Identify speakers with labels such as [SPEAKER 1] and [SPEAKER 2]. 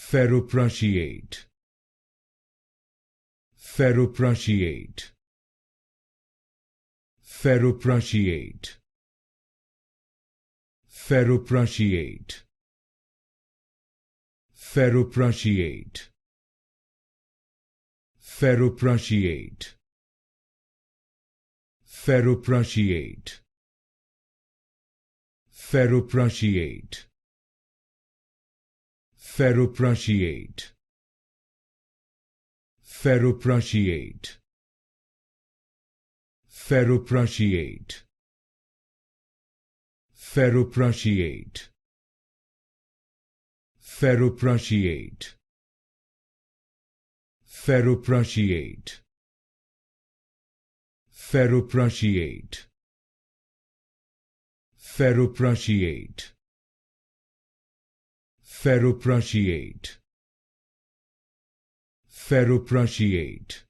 [SPEAKER 1] Ferroprussiate. Ferroprussiate. Ferroprussiate. Ferroprussiate. Ferroprussiate. Ferroprussiate. Ferroprussiate. Ferroprussiate. Ferroprussiate. Ferroprussiate. Ferroprussiate. Ferroprussiate. Ferroprussiate. Ferroprussiate. Ferroprussiate. Ferroprussiate. Ferroprussiate. Ferroprussiate.